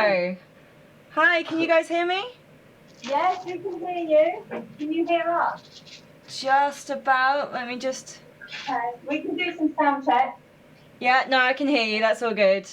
go. Hi, can you guys hear me? Yes, we can hear you. Can you hear us? Just about. Let me just... Okay, we can do some sound checks. Yeah, no, I can hear you. That's all good.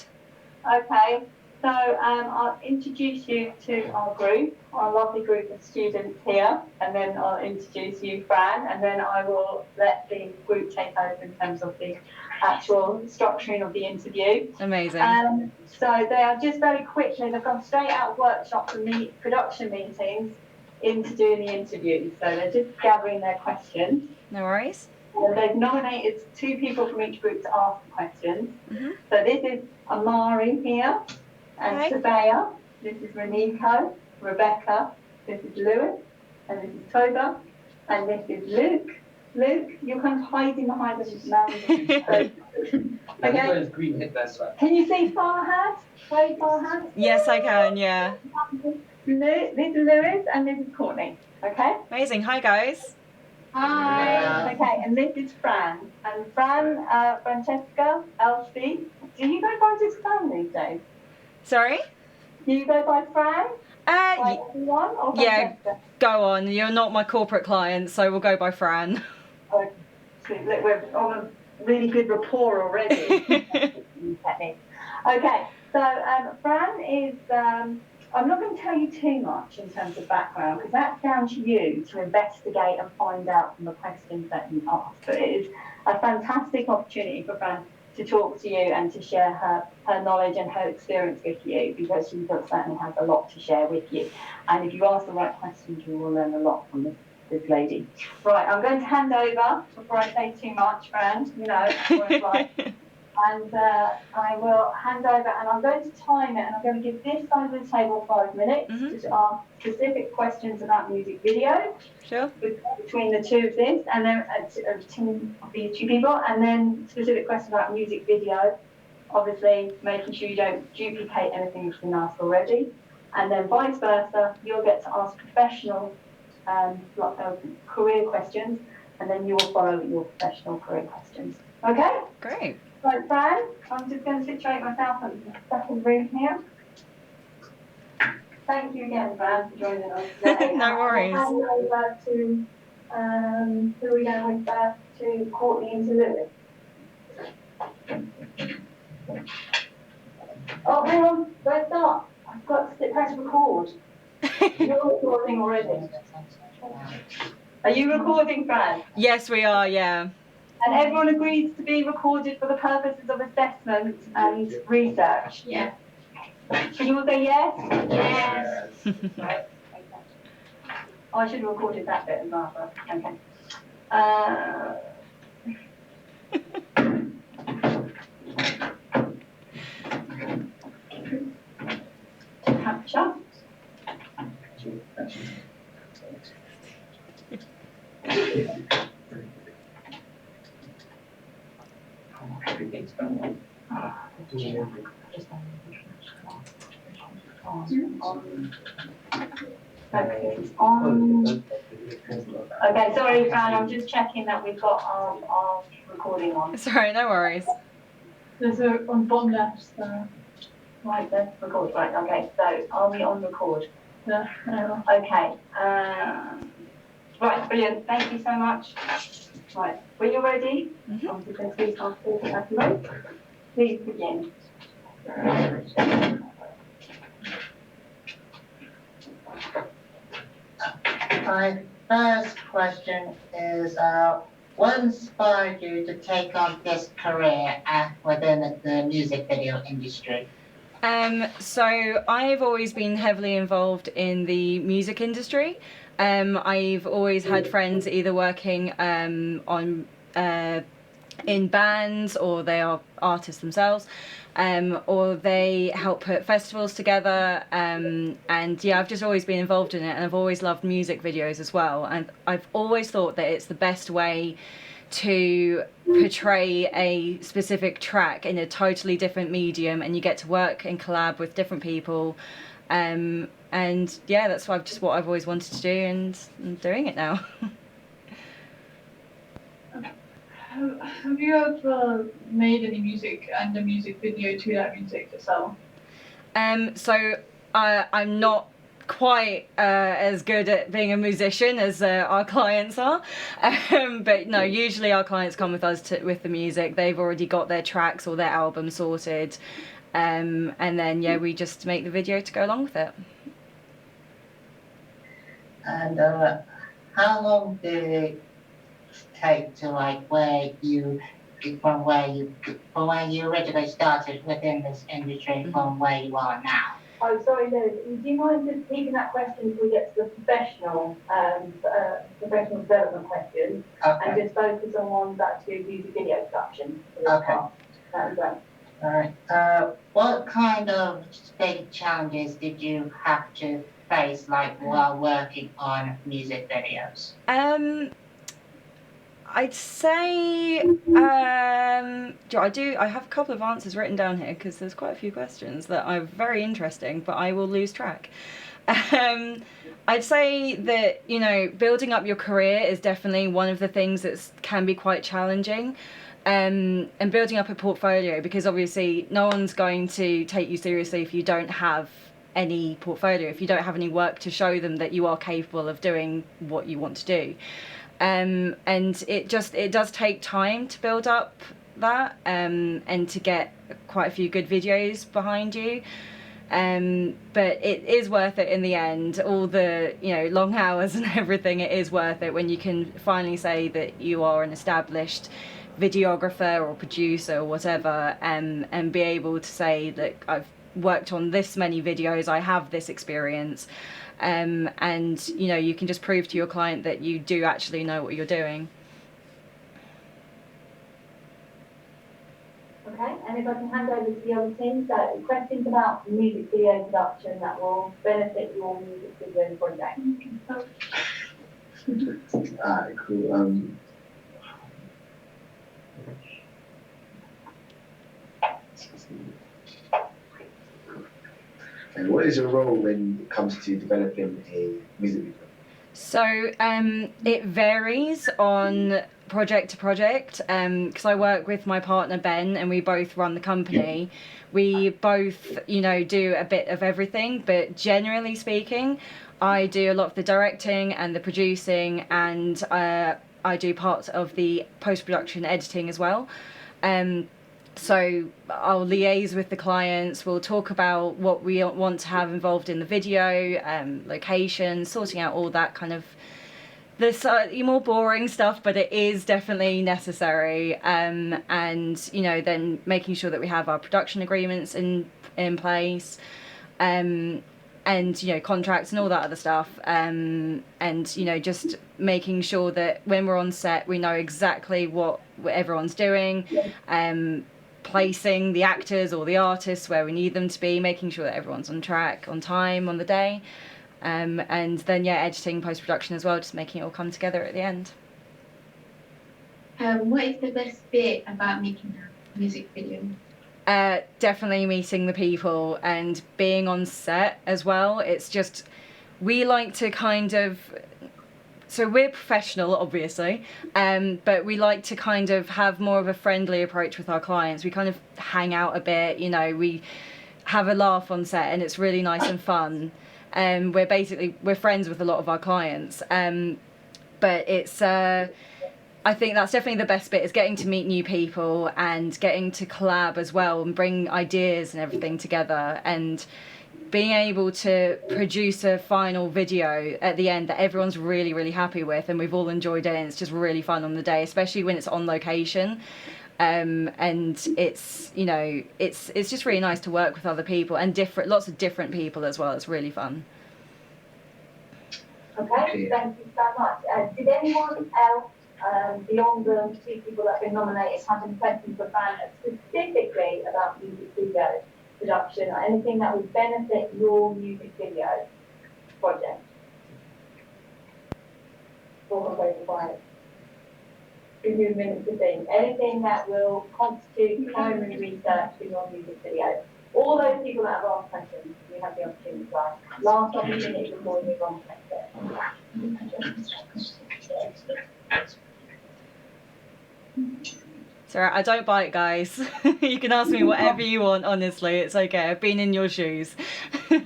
Okay, so I'll introduce you to our group, our lovely group of students here, and then I'll introduce you, Fran, and then I will let the group take over in terms of the actual structuring of the interview. Amazing. So they are just very quickly, they've gone straight out of workshops and production meetings into doing the interview. So they're just gathering their questions. No worries. And they've nominated 2 people from each group to ask the questions. So this is Amari here, and Sabaya. This is Reniko, Rebecca. This is Lewis, and this is Toba, and this is Luke. Luke, you're kind of hiding behind the mountain. Okay. Green hit that side. Can you see Farhad? Wave Farhad? Yes, I can, yeah. This is Lewis, and this is Courtney. Okay? Amazing. Hi, guys. Hi. Okay, and this is Fran. And Fran, Francesca, Elsie. Do you go by just Fran these days? Sorry? Do you go by Fran? By everyone, or yeah, Francesca? go on. You're not my corporate client, so we'll go by Fran. Oh, sweet. Look, we're on a really good rapport already. Okay, so Fran is... I'm not going to tell you too much in terms of background, because that's down to you to investigate and find out from the questions that you ask. But it is a fantastic opportunity for Fran to talk to you and to share her knowledge and her experience with you, because she certainly has a lot to share with you. And if you ask the right questions, you will learn a lot from this lady. Right, I'm going to hand over, before I say too much, Fran, you know, what it's like. And I will hand over, and I'm going to time it, and I'm going to give this side of the table 5 minutes to ask specific questions about music video. Sure. Between the two of this, and then these 2 people, and then specific questions about music video. Obviously, making sure you don't duplicate anything that's been asked already, and then vice versa. You'll get to ask professional career questions, and then you will follow your professional career questions. Okay? Great. So, Fran, I'm just going to situate myself in the second room here. Thank you again, Fran, for joining us today. No worries. I'll hand over to, who are we going with, to Courtney and to Lewis. Oh, hang on, don't start. I've got to press record. You're recording already. Are you recording, Fran? Yes, we are, yeah. And everyone agrees to be recorded for the purposes of assessment and research? Yeah. Can you all say yes? Yes. Right. Okay. Oh, I should have recorded that bit as well, but okay. Capture. Okay, sorry, Fran, I'm just checking that we've got our recording on. Sorry, no worries. There's on bottom left. Right, then, record. Right, okay, so are we on record? Yeah. Okay. Right, brilliant. Thank you so much. Right, when you're ready, I'm just going to please ask you to please begin. My first question is, what inspired you to take on this career within the music video industry? So I've always been heavily involved in the music industry. I've always had friends either working on in bands, or they are artists themselves, or they help put festivals together, and yeah, I've just always been involved in it, and I've always loved music videos as well, and I've always thought that it's the best way to portray a specific track in a totally different medium, and you get to work and collab with different people, and yeah, that's what I've always wanted to do, and I'm doing it now. Have you ever made any music and a music video to that music yourself? So I'm not quite as good at being a musician as our clients are, but no, usually our clients come with us with the music. They've already got their tracks or their album sorted, and then yeah, we just make the video to go along with it. And how long did it take to like from where you originally started within this industry from where you are now? Oh, sorry, Lewis. Do you mind just repeating that question until we get to the professional development question, and just focus on ones that do music video production? Okay. That would be great. All right. What kind of big challenges did you have to face, like while working on music videos? I'd say I have a couple of answers written down here because there's quite a few questions that are very interesting, but I will lose track. I'd say that, you know, building up your career is definitely one of the things that can be quite challenging. And building up a portfolio, because obviously no one's going to take you seriously if you don't have any portfolio, if you don't have any work to show them that you are capable of doing what you want to do. And it does take time to build up that, and to get quite a few good videos behind you. But it is worth it in the end. All the, you know, long hours and everything, it is worth it when you can finally say that you are an established videographer or producer or whatever, and be able to say that I've worked on this many videos, I have this experience. And you know, you can just prove to your client that you do actually know what you're doing. Okay, and if I can hand over to the other team, so questions about music video production that will benefit your music video project. Alright, cool. And what is your role when it comes to developing a music video? So it varies on project to project, because I work with my partner Ben and we both run the company. We both, you know, do a bit of everything, but generally speaking, I do a lot of the directing and the producing, and I do parts of the post-production editing as well. So I'll liaise with the clients, we'll talk about what we want to have involved in the video, location, sorting out all that kind of the slightly more boring stuff, but it is definitely necessary. And, you know, then making sure that we have our production agreements in place, and, you know, contracts and all that other stuff. And, you know, just making sure that when we're on set, we know exactly what everyone's doing. Placing the actors or the artists where we need them to be, making sure that everyone's on track, on time, on the day, and then yeah, editing, post-production as well, just making it all come together at the end. What is the best bit about making a music video? Definitely meeting the people and being on set as well. It's just, we like to kind of, so we're professional, obviously, but we like to kind of have more of a friendly approach with our clients. We kind of hang out a bit, you know, we have a laugh on set and it's really nice and fun. We're friends with a lot of our clients, but it's, I think that's definitely the best bit, is getting to meet new people and getting to collab as well and bring ideas and everything together, and being able to produce a final video at the end that everyone's really, really happy with and we've all enjoyed it, and it's just really fun on the day, especially when it's on location. And it's, you know, it's just really nice to work with other people and lots of different people as well. It's really fun. Okay, thank you so much. Did anyone else, beyond the two people that have been nominated, have any questions for Fran specifically about music video production, or anything that would benefit your music video project? Or very quiet. Give you a minute to think. Anything that will constitute primary research in your music video. All those people that have asked questions, you have the opportunity to ask. Last opportunity before we move on to next bit. It's alright, I don't bite, guys. You can ask me whatever you want, honestly. It's okay. I've been in your shoes. One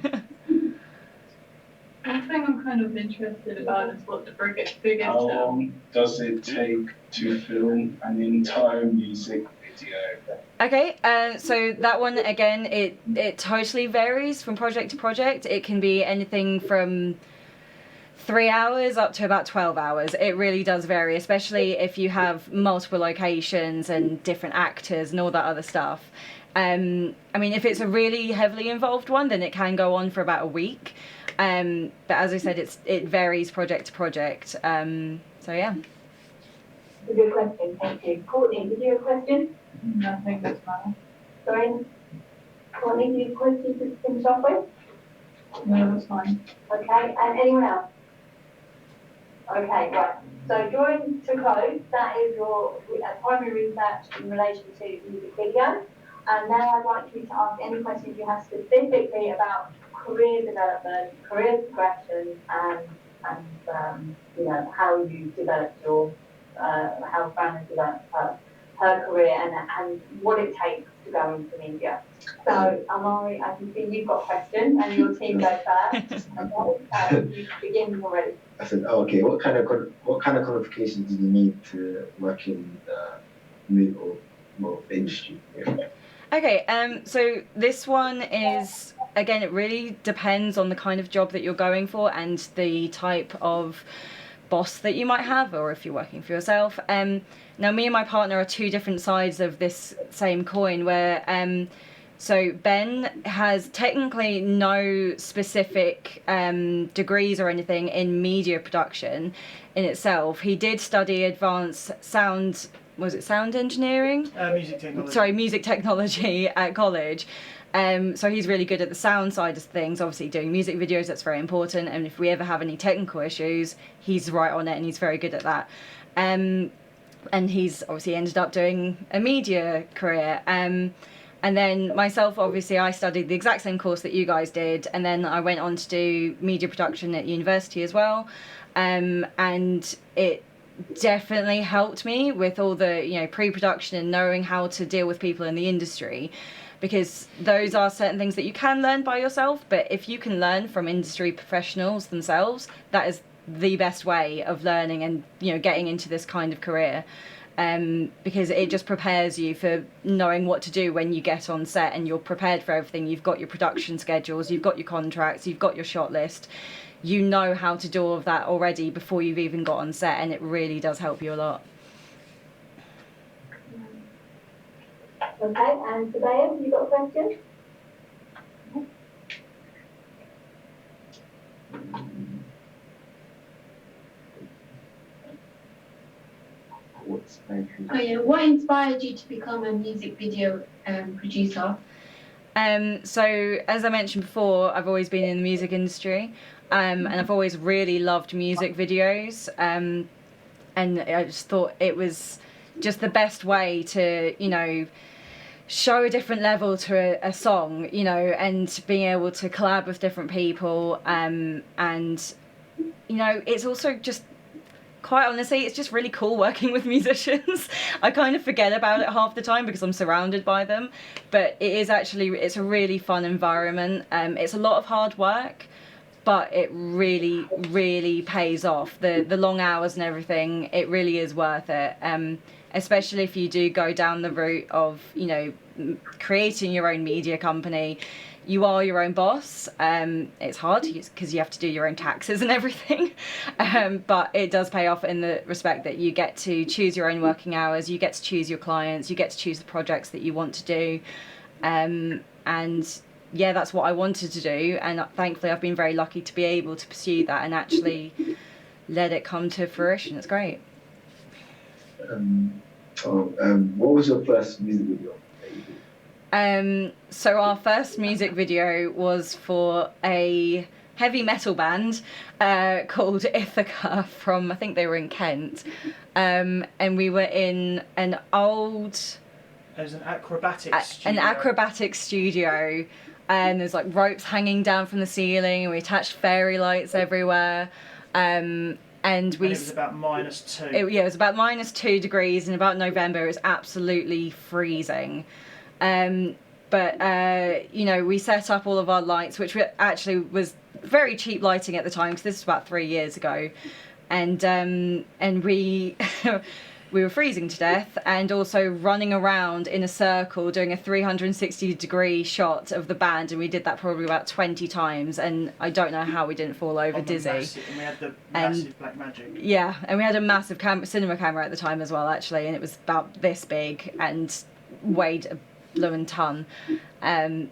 thing I'm kind of interested about is what the biggest How long does it take to film an entire music video? Okay, so that one, again, it totally varies from project to project. It can be anything from 3 hours up to about 12 hours. It really does vary, especially if you have multiple locations and different actors and all that other stuff. I mean, if it's a really heavily involved one, then it can go on for about a week. But as I said, it varies project to project. So yeah. That's a good question, thank you. Courtney, did you have a question? Nothing that's fine. Sorry? Courtney, do you have a question to finish off with? No, that's fine. Okay, and anyone else? Okay, right. So drawing to close, that is your primary research in relation to music video. And now I'd like you to ask any questions you have specifically about career development, career progression, and you know, how you developed your, how Fran has developed her career and what it takes to go into media. So, Amari, I can see you've got questions and your team go first. Okay, you begin already. I said, oh, okay. What kind of qualifications do you need to work in the music or the industry? Yeah. Okay, so this one is, again, it really depends on the kind of job that you're going for and the type of boss that you might have, or if you're working for yourself. Now, me and my partner are two different sides of this same coin, where so Ben has technically no specific degrees or anything in media production in itself. He did study advanced sound, was it sound engineering? Music technology. Sorry, music technology at college. So he's really good at the sound side of things, obviously doing music videos, that's very important. And if we ever have any technical issues, he's right on it and he's very good at that. And he's obviously ended up doing a media career. And then myself, obviously, I studied the exact same course that you guys did. And then I went on to do media production at university as well. And it definitely helped me with all the, you know, pre-production and knowing how to deal with people in the industry. Because those are certain things that you can learn by yourself. But if you can learn from industry professionals themselves, that is the best way of learning and, you know, getting into this kind of career. Because it just prepares you for knowing what to do when you get on set and you're prepared for everything. You've got your production schedules, you've got your contracts, you've got your shot list. You know how to do all of that already before you've even got on set, and it really does help you a lot. Okay, and Sabaya, have you got a question? Oh yeah, what inspired you to become a music video producer? So as I mentioned before, I've always been in the music industry, and I've always really loved music videos, and I just thought it was just the best way to, you know, show a different level to a song, you know, and being able to collab with different people, and you know, it's also just, quite honestly, it's just really cool working with musicians. I kind of forget about it half the time because I'm surrounded by them, but it is actually, it's a really fun environment. It's a lot of hard work, but it really, really pays off. The long hours and everything, it really is worth it. Especially if you do go down the route of, you know, creating your own media company. You are your own boss. It's hard because you have to do your own taxes and everything, but it does pay off in the respect that you get to choose your own working hours, you get to choose your clients, you get to choose the projects that you want to do, and yeah, that's what I wanted to do, and thankfully I've been very lucky to be able to pursue that and actually let it come to fruition. It's great. What was your first music video that you did? So our first music video was for a heavy metal band called Ithaca from, I think they were in Kent, and we were in an old... There's an acrobatic studio. An acrobatic studio, and there's like ropes hanging down from the ceiling, and we attached fairy lights everywhere. and And it was about -2. It was about -2 degrees, and about November it was absolutely freezing. But we set up all of our lights, which actually was very cheap lighting at the time, because this was about 3 years ago, and we we were freezing to death, and also running around in a circle doing a 360-degree shot of the band, and we did that probably about 20 times, and I don't know how we didn't fall over dizzy. And we had the massive black magic. Yeah, and we had a massive cinema camera at the time as well, actually, and it was about this big and weighed a blooming ton. And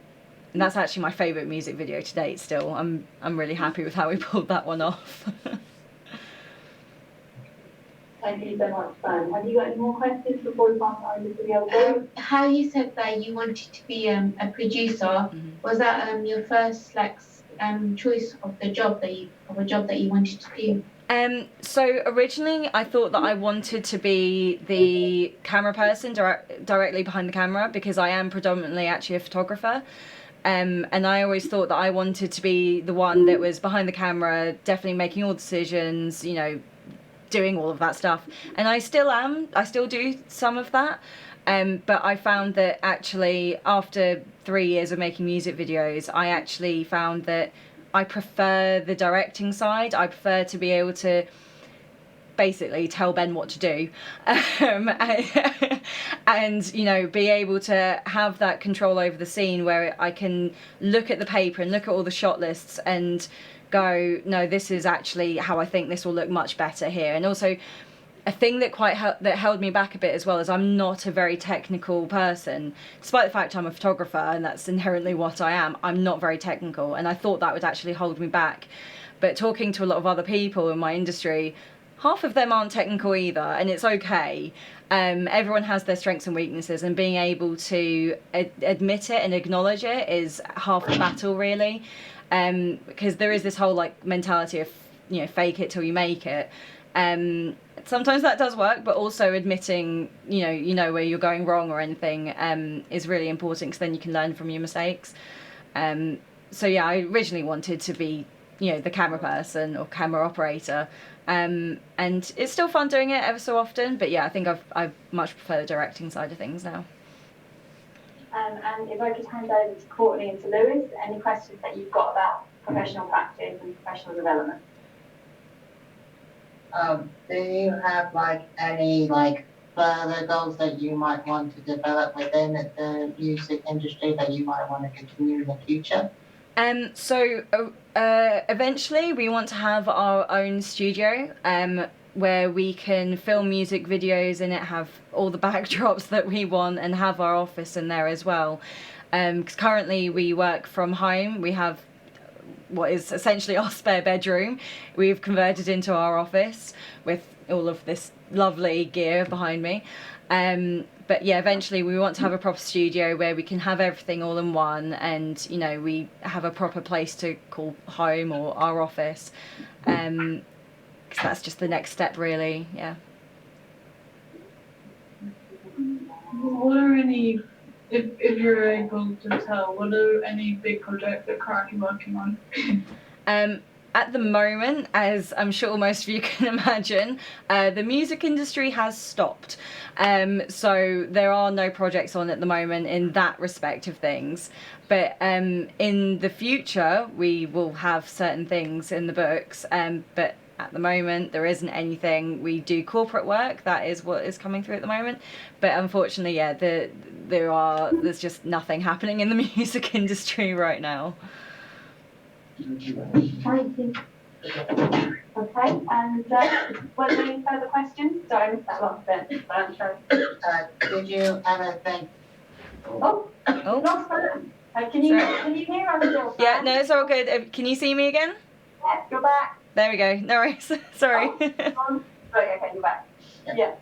that's actually my favourite music video to date still. I'm really happy with how we pulled that one off. Thank you so much, Fran. Have you got any more questions before we pass over to the other group? How you said that you wanted to be a producer, was that your first choice of the job that you wanted to do? So originally I thought that I wanted to be the camera person directly behind the camera, because I am predominantly actually a photographer. And I always thought that I wanted to be the one that was behind the camera, definitely making all decisions, doing all of that stuff. And I still am. I still do some of that. But I found that actually after 3 years of making music videos, I actually found that I prefer the directing side. I prefer to be able to basically tell Ben what to do, and be able to have that control over the scene, where I can look at the paper and look at all the shot lists and go, no, this is actually how I think this will look much better here. And also a thing that that held me back a bit as well is I'm not a very technical person, despite the fact I'm a photographer and that's inherently what I am. I'm not very technical, and I thought that would actually hold me back. But talking to a lot of other people in my industry, half of them aren't technical either, and it's okay. Everyone has their strengths and weaknesses, and being able to admit it and acknowledge it is half the battle, really. Because there is this whole mentality of fake it till you make it. Sometimes that does work, but also admitting where you're going wrong or anything is really important, because then you can learn from your mistakes. So yeah, I originally wanted to be the camera person or camera operator, and it's still fun doing it ever so often, but yeah, I think I much prefer the directing side of things now. And if I could hand over to Courtney and to Lewis, any questions that you've got about professional practice and professional development? Do you have any further goals that you might want to develop within the music industry that you might want to continue in the future? So eventually we want to have our own studio, where we can film music videos in it, have all the backdrops that we want, and have our office in there as well. Because currently we work from home. We have what is essentially our spare bedroom. We've converted into our office with all of this lovely gear behind me. But yeah, eventually we want to have a proper studio where we can have everything all in one, and we have a proper place to call home or our office. Because that's just the next step, really. Yeah. What are any, if you're able to tell, what are any big projects that you're currently working on? At the moment, as I'm sure most of you can imagine, the music industry has stopped. So there are no projects on at the moment in that respect of things. But in the future, we will have certain things in the books. But at the moment, there isn't anything. We do corporate work. That is what is coming through at the moment. But unfortunately, yeah, there's just nothing happening in the music industry right now. Thank you. Okay, and were there any further questions? Sorry, I missed that last bit. Did you ever think? Oh, lost Fran. Can you hear us still? Yeah, no, it's all good. Can you see me again? Yeah, you're back. There we go. No worries. Sorry. Right, okay, you're back. Yeah.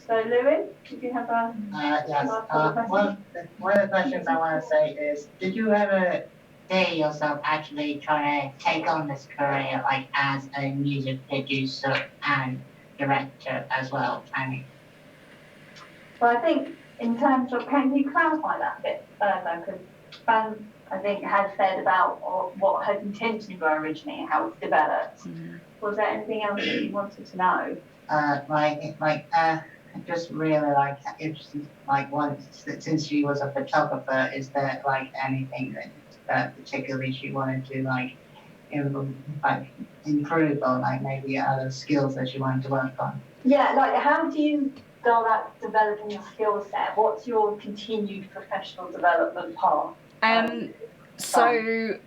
So, Lewis, did you have a Yes. One of the questions I want to say is, did you ever see yourself actually trying to take on this career, as a music producer and director as well? Well, I think in terms of, can you clarify that a bit further? Because I think, had said about what her intentions were originally and how it's developed. Was there anything else that you wanted to know? I just really like if she, like once since she was a photographer, is there like anything that particularly she wanted to like improve or like maybe other skills that she wanted to work on? Yeah, like how do you go about developing your skill set? What's your continued professional development path? So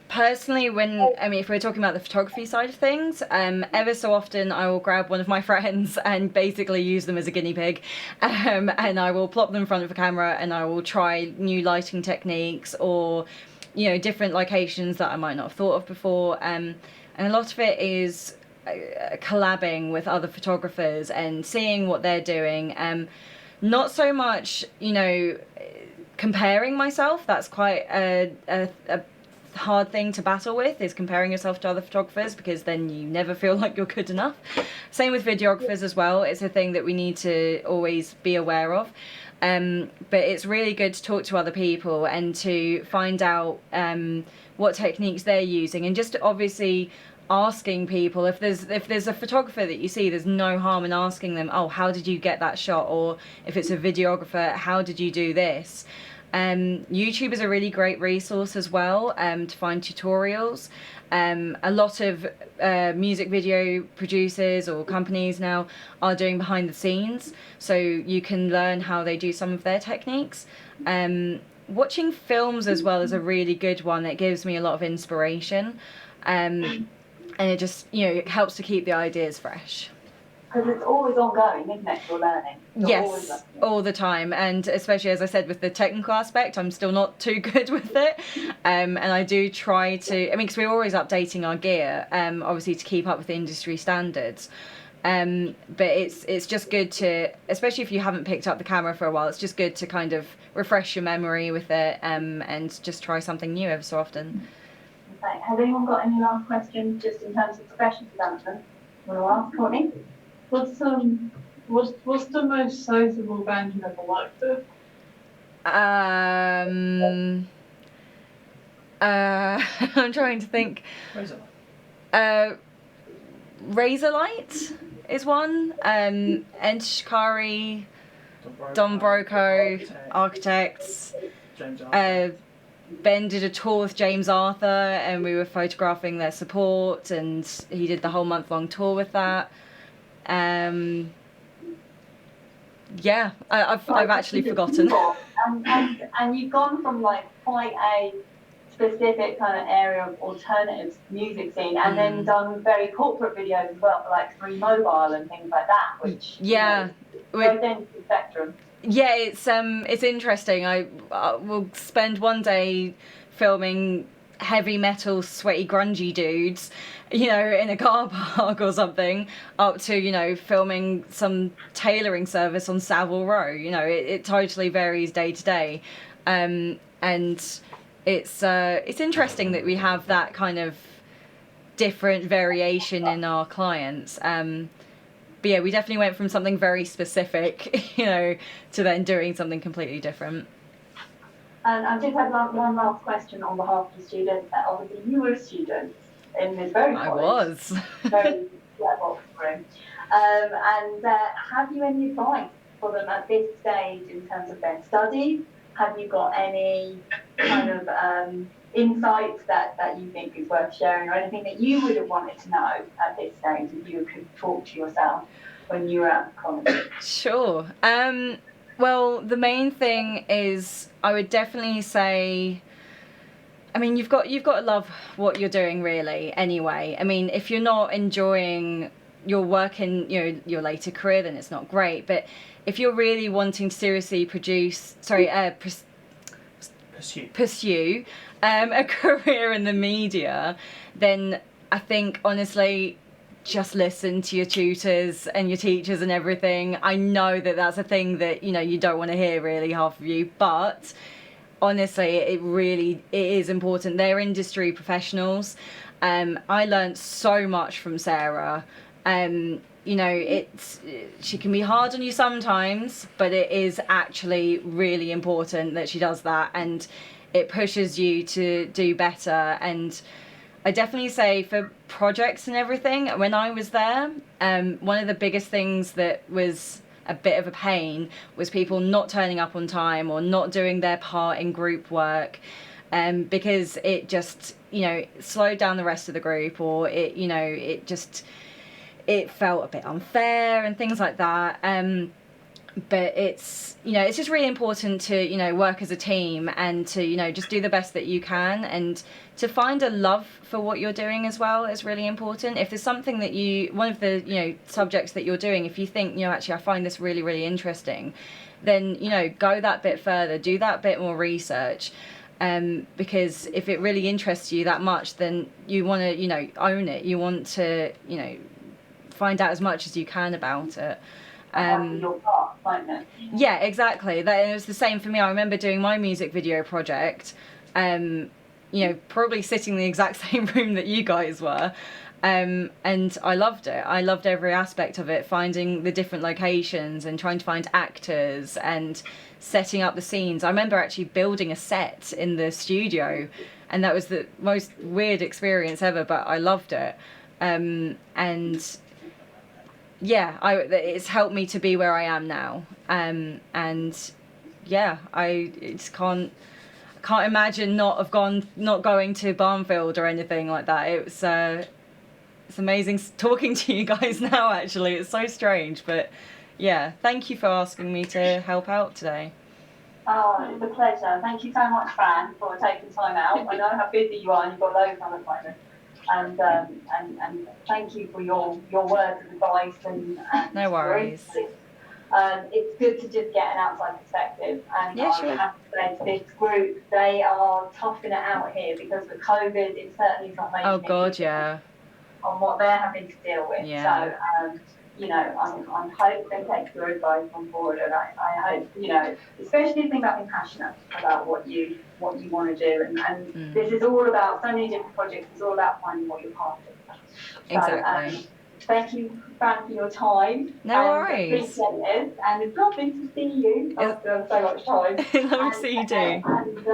personally, if we're talking about the photography side of things, ever so often I will grab one of my friends and basically use them as a guinea pig, and I will plop them in front of a camera and I will try new lighting techniques or, you know, different locations that I might not have thought of before, and a lot of it is collabing with other photographers and seeing what they're doing, not so much, you know, comparing myself. That's quite a hard thing to battle with, is comparing yourself to other photographers, because then you never feel like you're good enough. Same with videographers as well. It's a thing that we need to always be aware of. But it's really good to talk to other people and to find out what techniques they're using, and just obviously asking people, if there's a photographer that you see, there's no harm in asking them, oh, how did you get that shot? Or if it's a videographer, how did you do this? YouTube is a really great resource as well, to find tutorials. A lot of music video producers or companies now are doing behind the scenes, so you can learn how they do some of their techniques. Watching films as well is a really good one. It gives me a lot of inspiration, and it just, you know, it helps to keep the ideas fresh. Because it's always ongoing, isn't it, you're learning? Yes, all the time, and especially, as I said, with the technical aspect, I'm still not too good with it, and I do try to, because we're always updating our gear, obviously to keep up with the industry standards, but it's just good to, especially if you haven't picked up the camera for a while, it's just good to kind of refresh your memory with it, and just try something new every so often. Okay. Has anyone got any last questions just in terms of professional development? Want to ask, Courtney? What's the most sizable band you've ever worked with? I'm trying to think. Razorlight is one. Shikari, Don Broco, Architects. James Arthur. Ben did a tour with James Arthur, and we were photographing their support, and he did the whole month-long tour with that. Yeah, I've actually forgotten. And you've gone from like quite a specific kind of area of alternative music scene, and then done very corporate videos as well, for like Free Mobile and things like that, which yeah, goes into the spectrum. Yeah, it's interesting. I will spend one day filming heavy metal, sweaty, grungy dudes, you know, in a car park or something, up to, you know, filming some tailoring service on Savile Row. You know, it totally varies day to day, and it's interesting that we have that kind of different variation in our clients. But yeah, we definitely went from something very specific, you know, to then doing something completely different. And I just had one last question on behalf of the students. Obviously, you were students in this very college. I was. Very room. And have you any advice for them at this stage in terms of their studies? Have you got any kind of insights that you think is worth sharing, or anything that you would have wanted to know at this stage if you could talk to yourself when you were at college? Sure. Well, the main thing is, I would definitely say, you've got to love what you're doing, really, anyway. If you're not enjoying your work in your later career, then it's not great. But if you're really wanting to seriously pursue a career in the media, then I think, honestly, just listen to your tutors and your teachers and everything. I know that that's a thing that, you don't want to hear, really, half of you, but honestly, it is important. They're industry professionals. I learned so much from Sarah. She can be hard on you sometimes, but it is actually really important that she does that. And it pushes you to do better. And I definitely say for projects and everything, when I was there, one of the biggest things that was a bit of a pain was people not turning up on time or not doing their part in group work, because it just, you know, slowed down the rest of the group, or it, you know, it felt a bit unfair and things like that. But it's, you know, it's just really important to, you know, work as a team and to, you know, just do the best that you can, and to find a love for what you're doing as well is really important. If there's something that one of the, you know, subjects that you're doing, if you think, you know, actually I find this really, really interesting, then, you know, go that bit further, do that bit more research. Because if it really interests you that much, then you want to, you know, own it. You want to, you know, find out as much as you can about it. Your part, won't it? Yeah, exactly. That, it was the same for me. I remember doing my music video project, you know, probably sitting in the exact same room that you guys were, and I loved it. I loved every aspect of it, finding the different locations and trying to find actors and setting up the scenes. I remember actually building a set in the studio, and that was the most weird experience ever, but I loved it. And yeah, it's helped me to be where I am now. And yeah, I just can't imagine not going to Barnfield or anything like that. It's amazing talking to you guys now, actually. It's so strange, but yeah, thank you for asking me to help out today. Oh, it's a pleasure. Thank you so much, Fran, for taking time out. I know how busy you are and you've got loads on at the moment. And thank you for your words of advice and no worries. It's good to just get an outside perspective, and yeah, sure. I have to say to this group, they are toughing it out here because with COVID, it certainly is not making oh god, yeah, on what they're having to deal with. Yeah. So you know, I'm hoping they take your advice on board, and I hope, you know, especially the thing about being passionate about what you want to do, and this is all about so many different projects. It's all about finding what you're passionate about. Exactly. So, thank you, Fran, for your time. No worries. Appreciate it, and it's lovely to see you after so much time. Lovely to see you too. And